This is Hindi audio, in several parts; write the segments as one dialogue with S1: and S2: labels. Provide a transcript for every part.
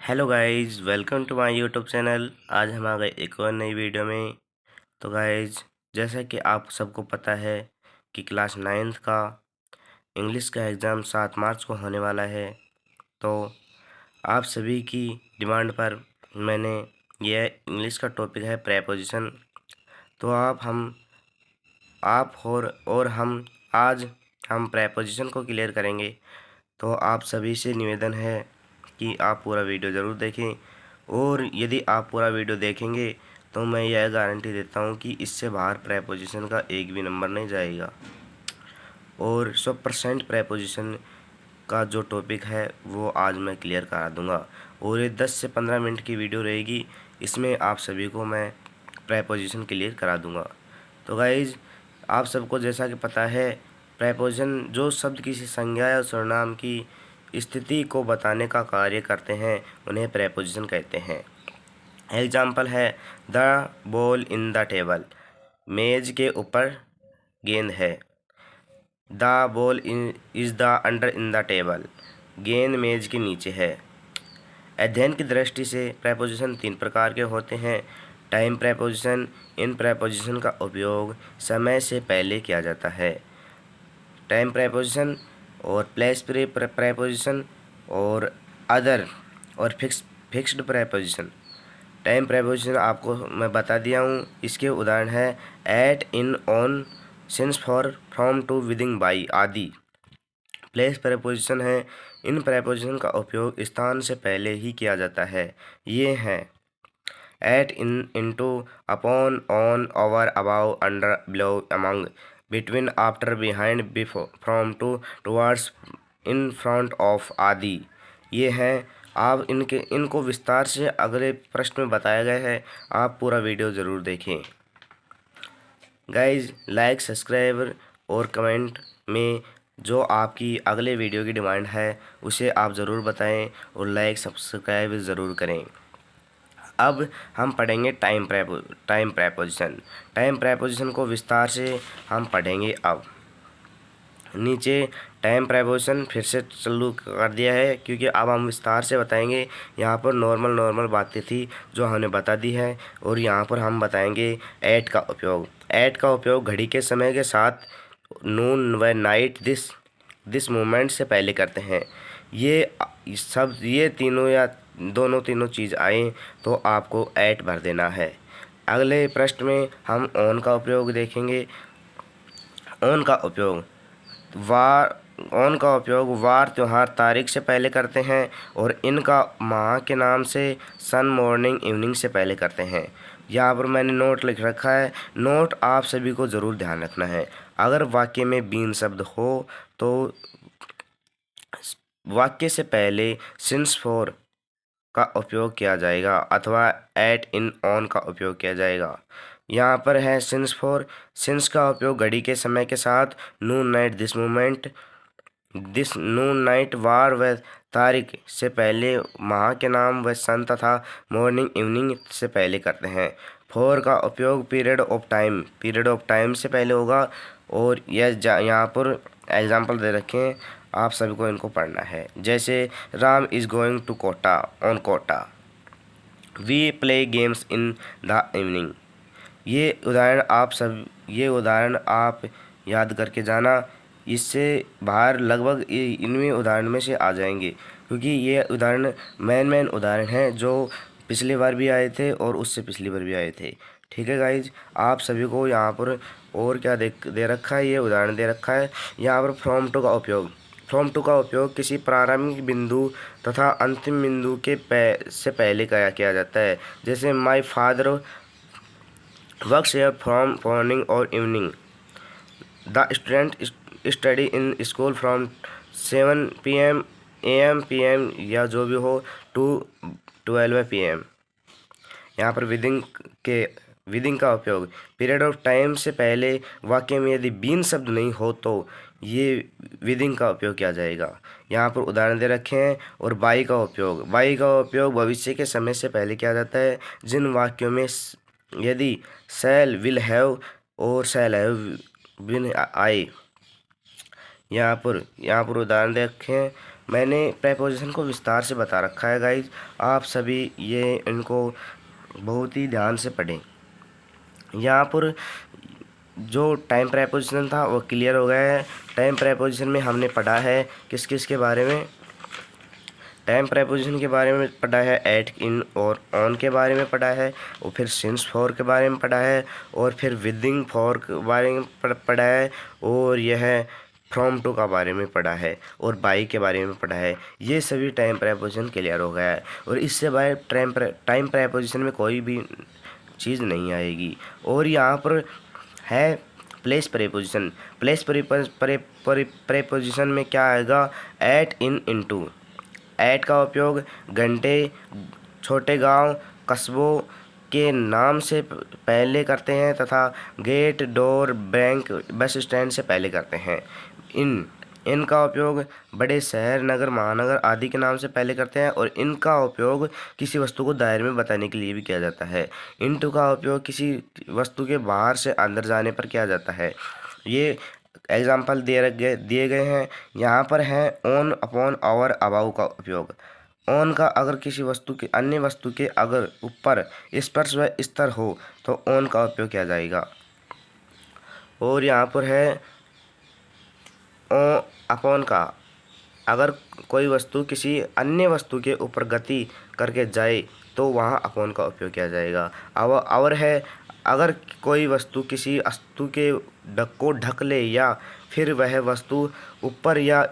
S1: Hello guys, welcome to my YouTube channel. आज हम आ गए एक और नई वीडियो में। तो गाइस, जैसा कि आप सबको पता है कि क्लास 9th का इंग्लिश का एग्ज़ाम 7 मार्च को होने वाला है। तो आप सभी की डिमांड पर मैंने यह इंग्लिश का टॉपिक है प्रेपोजिशन। तो आप और हम आज हम प्रेपोजिशन को क्लियर करेंगे। तो आप सभी से निवेदन है कि आप पूरा वीडियो ज़रूर देखें, और यदि आप पूरा वीडियो देखेंगे तो मैं यह गारंटी देता हूं कि इससे बाहर प्रेपोजिशन का एक भी नंबर नहीं जाएगा। और 100% प्रेपोजिशन का जो टॉपिक है वो आज मैं क्लियर करा दूंगा, और ये 10 से 15 मिनट की वीडियो रहेगी। इसमें आप सभी को मैं प्रेपोजिशन क्लियर करा दूंगा। तो गाइज, आप सबको जैसा कि पता है, प्रेपोजिशन जो शब्द किसी संज्ञा या सर्वनाम की स्थिति को बताने का कार्य करते हैं उन्हें प्रेपोजिशन कहते हैं। एग्जाम्पल है the ball in the table, मेज के ऊपर गेंद है। The ball is the under in the table, गेंद मेज के नीचे है। अध्ययन की दृष्टि से प्रेपोजिशन 3 प्रकार के होते हैं। टाइम प्रेपोजिशन, इन प्रेपोजिशन का उपयोग समय से पहले किया जाता है। टाइम प्रेपोजिशन और प्लेस प्रेपोजिशन और अदर और फिक्स्ड प्रेपोजिशन। टाइम प्रेपोजिशन आपको मैं बता दिया हूँ। इसके उदाहरण है at, in, on, since, for, from, to, within, by आदि। प्लेस प्रेपोजिशन है, इन प्रेपोजिशन का उपयोग स्थान से पहले ही किया जाता है। ये हैं at, in, into, upon, on, over, about, under, below, among, between, after, behind, before, from, to, towards, in front of आदि। ये हैं। आप इनको विस्तार से अगले प्रश्न में बताया गया है। आप पूरा वीडियो ज़रूर देखें। गाइज, लाइक, सब्सक्राइब और कमेंट में जो आपकी अगले वीडियो की डिमांड है उसे आप ज़रूर बताएं, और लाइक सब्सक्राइब ज़रूर करें। अब हम पढ़ेंगे टाइम प्रेपोजिशन। टाइम प्रेपोजिशन को विस्तार से हम पढ़ेंगे। अब नीचे टाइम प्रेपोजिशन फिर से चालू कर दिया है, क्योंकि अब हम विस्तार से बताएंगे। यहाँ पर नॉर्मल बातें थी जो हमने बता दी है, और यहाँ पर हम बताएंगे एट का उपयोग। एट का उपयोग घड़ी के समय के साथ नून व नाइट दिस मोमेंट से पहले करते हैं। ये तीनों या तीनों चीज़ आए तो आपको एट भर देना है। अगले प्रश्न में हम ऑन का उपयोग देखेंगे। ऑन का उपयोग वार त्यौहार तारीख से पहले करते हैं, और इनका माह के नाम से सन, मॉर्निंग, इवनिंग से पहले करते हैं। यहाँ पर मैंने नोट लिख रखा है। नोट आप सभी को ज़रूर ध्यान रखना है। अगर वाक्य में बीन शब्द हो तो वाक्य से पहले सिंस फॉर का उपयोग किया जाएगा, अथवा एट, इन, ऑन का उपयोग किया जाएगा। यहाँ पर है सिंस फॉर। सिंस का उपयोग घड़ी के समय के साथ नून नाइट दिस नून नाइट वार व तारीख से पहले, माह के नाम व सन तथा मॉर्निंग, इवनिंग से पहले करते हैं। फॉर का उपयोग पीरियड ऑफ टाइम से पहले होगा। और यह यहाँ पर एग्जाम्पल दे रखे हैं, आप सभी को इनको पढ़ना है। जैसे Ram is going to Kota on Kota, we play games in the evening. ये उदाहरण आप याद करके जाना। इससे बाहर लगभग इनमें उदाहरण में से आ जाएंगे, क्योंकि ये उदाहरण मेन उदाहरण हैं जो पिछली बार भी आए थे और उससे पिछली बार भी आए थे। ठीक है गाइज, आप सभी को यहाँ पर और क्या दे रखा है, ये उदाहरण दे रखा है। यहाँ पर फ्रॉम टू का उपयोग किसी प्रारंभिक बिंदु तथा अंतिम बिंदु से पहले किया जाता है। जैसे my father works here from morning और evening, the student study in school from 7 PM AM PM, या जो भी हो, टू 12 PM। यहाँ पर विदिन का उपयोग पीरियड ऑफ टाइम से पहले वाक्य में यदि बीन शब्द नहीं हो तो ये विदिन का उपयोग किया जाएगा। यहाँ पर उदाहरण दे रखे हैं। और बाई का उपयोग भविष्य के समय से पहले किया जाता है। जिन वाक्यों में यदि शैल, विल हैव और शैल हैव बीन आए। यहाँ पर उदाहरण दे रखे हैं। मैंने प्रेपोजिशन को विस्तार से बता रखा है गाइज, आप सभी ये इनको बहुत ही ध्यान से पढ़ें। यहाँ पर जो टाइम प्रेपोजिशन था वो क्लियर हो गया है। टाइम प्रेपोजिशन में हमने पढ़ा है किस किस के बारे में, टाइम प्रेपोजिशन के बारे में पढ़ा है, एट, इन और ऑन के बारे में पढ़ा है, और फिर सिंस फॉर के बारे में पढ़ा है, और फिर विदिन फॉर के बारे में पढ़ा है, और यह फ्रॉम टू का बारे में पढ़ा है, और बाई के बारे में पढ़ा है। ये सभी टाइम प्रेपोजिशन क्लियर हो गया है, और इससे बाय टाइम प्रेपोजिशन में कोई भी चीज़ नहीं आएगी। और यहाँ पर है प्लेस प्रेपोजिशन। प्लेस प्रेपोजिशन में क्या आएगा, एट, इन, इनटू। एट का उपयोग घंटे, छोटे गांव, कस्बों के नाम से पहले करते हैं तथा gate, door, bank, bus stand से पहले करते हैं। इनका उपयोग बड़े शहर, नगर, महानगर आदि के नाम से पहले करते हैं, और इनका उपयोग किसी वस्तु को दायरे में बताने के लिए भी किया जाता है। इनटू का उपयोग किसी वस्तु के बाहर से अंदर जाने पर किया जाता है। ये एग्जाम्पल दिए गए हैं। यहाँ पर है ऑन, अपॉन, और, अबाउ का उपयोग। ऑन का अगर किसी वस्तु के अन्य वस्तु के अगर ऊपर स्पर्श व स्तर हो तो ऑन का उपयोग किया जाएगा। और यहाँ पर है अपॉन का, अगर कोई वस्तु किसी अन्य वस्तु के ऊपर गति करके जाए तो वहाँ अपॉन का उपयोग किया जाएगा। और है, अगर कोई वस्तु किसी वस्तु के को ढक ले या फिर वह वस्तु ऊपर या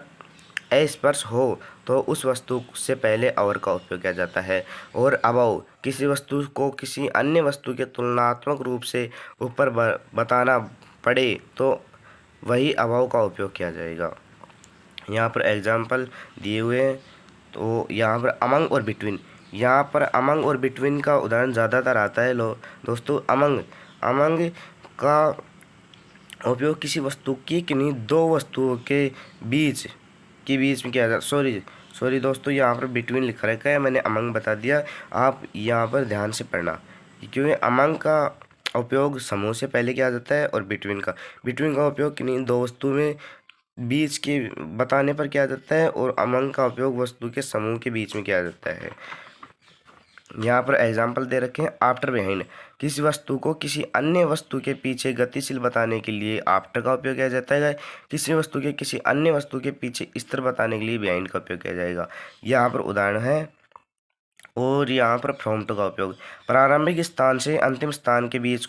S1: अस्पर्श हो तो उस वस्तु से पहले और का उपयोग किया जाता है। और अबाउ, किसी वस्तु को किसी अन्य वस्तु के तुलनात्मक रूप से ऊपर बताना पड़े तो वही अबाउ का उपयोग किया जाएगा। यहाँ पर एग्जाम्पल दिए हुए हैं। तो यहाँ पर अमंग और बिटवीन, यहाँ पर अमंग और बिटवीन का उदाहरण ज़्यादातर आता है दोस्तों। अमंग का उपयोग किसी वस्तु की किन्हीं दो वस्तुओं के बीच में किया जाता। सॉरी दोस्तों, यहाँ पर बिटवीन लिखा रखा है, मैंने अमंग बता दिया। आप यहाँ पर ध्यान से पढ़ना, क्योंकि अमंग का उपयोग समूह से पहले किया जाता है, और बिटवीन का उपयोग किन्हीं दो वस्तु में बीच के बताने पर किया जाता है, और अमंग का उपयोग वस्तु के समूह के बीच में किया जाता है। यहाँ पर एग्जाम्पल दे रखे हैं, आफ्टर, बिहाइंड। किसी वस्तु को किसी अन्य वस्तु के पीछे गतिशील बताने के लिए आफ्टर का उपयोग किया जाता है। किसी वस्तु के किसी अन्य वस्तु के पीछे स्थिर बताने के लिए बिहाइंड का उपयोग किया जाएगा। यहाँ पर उदाहरण है। और यहाँ पर फ्रॉम टू का उपयोग प्रारंभिक स्थान से अंतिम स्थान के बीच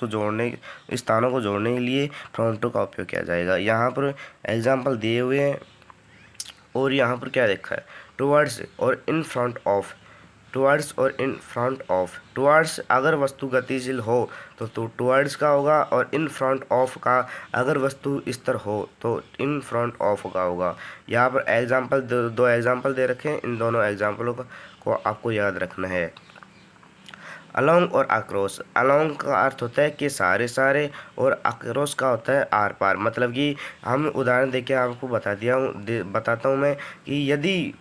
S1: स्थानों को जोड़ने के लिए फ्रॉम टू का उपयोग किया जाएगा। यहाँ पर एग्जाम्पल दिए हुए हैं। और यहाँ पर क्या देखा है, टुवर्ड्स और इन फ्रंट ऑफ। टुवर्ड्स और इन फ्रंट ऑफ, टुवर्ड्स अगर वस्तु गतिशील हो तो टुवर्ड्स का होगा, और इन फ्रंट ऑफ का अगर वस्तु स्थिर हो तो इन फ्रंट ऑफ का होगा। यहाँ पर एग्जाम्पल दो एग्जाम्पल दे रखे हैं, इन दोनों एग्जाम्पलों को आपको याद रखना है। अलोंग और अक्रॉस। अलोंग का अर्थ होता है कि सारे, और अक्रॉस का होता है आर पार। मतलब कि हम उदाहरण देके आपको बताता हूँ मैं कि यदि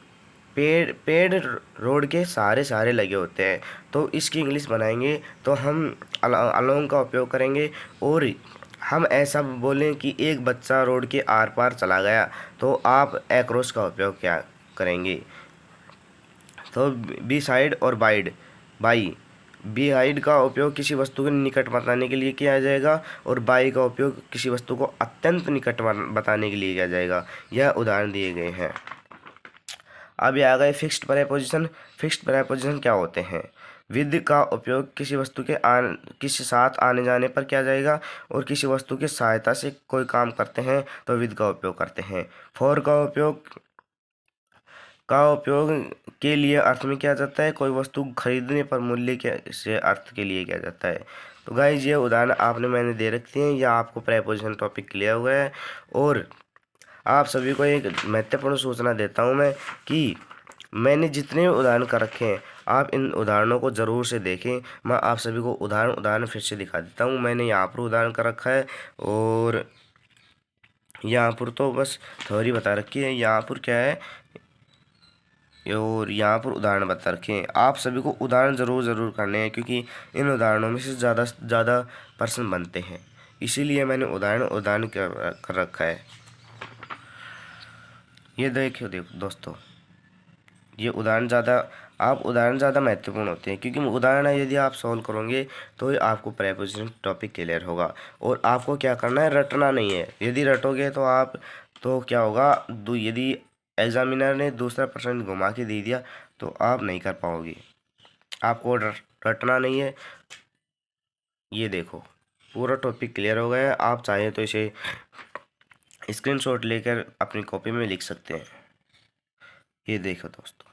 S1: पेड़ रोड के सारे लगे होते हैं तो इसकी इंग्लिश बनाएंगे तो हम अलोंग का उपयोग करेंगे। और हम ऐसा बोलें कि एक बच्चा रोड के आर पार चला गया तो आप अक्रॉस का उपयोग क्या करेंगे। तो बी साइड और बाई। बिहाइंड का उपयोग किसी वस्तु के निकट बताने के लिए किया जाएगा, और बाई का उपयोग किसी वस्तु को अत्यंत निकट बताने के लिए किया जाएगा। यह उदाहरण दिए गए हैं। अब ये आ गए फिक्स्ड प्रेपोजिशन। फिक्स्ड प्रेपोजिशन क्या होते हैं, विद का उपयोग किसी वस्तु के किसी साथ आने जाने पर किया जाएगा, और किसी वस्तु की सहायता से कोई काम करते हैं तो विद का उपयोग करते हैं। फॉर का उपयोग के लिए अर्थ में किया जाता है, कोई वस्तु खरीदने पर मूल्य के से अर्थ के लिए किया जाता है। तो गाइस ये उदाहरण मैंने दे रखी हैं, या आपको प्रेपोजिशन टॉपिक क्लियर हुआ है। और आप सभी को एक महत्वपूर्ण सूचना देता हूं मैं कि मैंने जितने उदाहरण कर रखे हैं आप इन उदाहरणों को ज़रूर से देखें। मैं आप सभी को उदाहरण फिर से दिखा देता हूं। मैंने यहाँ पर उदाहरण कर रखा है, और यहाँ पर तो बस थ्योरी बता रखी है, यहाँ पर क्या है, और यहाँ पर उदाहरण बता रखे हैं। आप सभी को उदाहरण ज़रूर करने हैं, क्योंकि इन उदाहरणों में से ज़्यादा प्रश्न बनते हैं, इसीलिए मैंने उदाहरण कर रखा है। ये देखो दोस्तों, ये उदाहरण ज़्यादा महत्वपूर्ण होते हैं, क्योंकि उदाहरण यदि आप सॉल्व करोगे तो ही आपको प्रेपोजिशन टॉपिक क्लियर होगा। और आपको क्या करना है, रटना नहीं है। यदि रटोगे तो क्या होगा, यदि एग्जामिनर ने दूसरा प्रश्न घुमा के दे दिया तो आप नहीं कर पाओगे। आपको रटना नहीं है। ये देखो पूरा टॉपिक क्लियर हो गया है। आप चाहें तो इसे स्क्रीनशॉट लेकर अपनी कॉपी में लिख सकते हैं। ये देखो दोस्तों,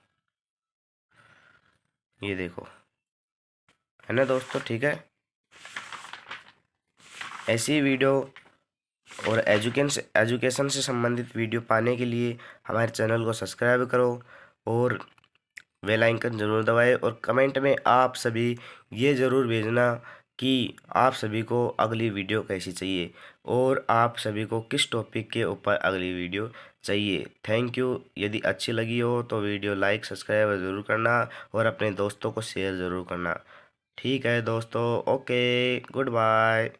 S1: ये देखो, है ना दोस्तों, ठीक है। ऐसी वीडियो और एजुकेशन से संबंधित वीडियो पाने के लिए हमारे चैनल को सब्सक्राइब करो और बेल आइकन ज़रूर दबाएं। और कमेंट में आप सभी ये ज़रूर भेजना कि आप सभी को अगली वीडियो कैसी चाहिए और आप सभी को किस टॉपिक के ऊपर अगली वीडियो चाहिए। Thank you. यदि अच्छी लगी हो तो वीडियो लाइक सब्सक्राइब ज़रूर करना और अपने दोस्तों को शेयर ज़रूर करना। ठीक है दोस्तों, ओके, गुड बाय।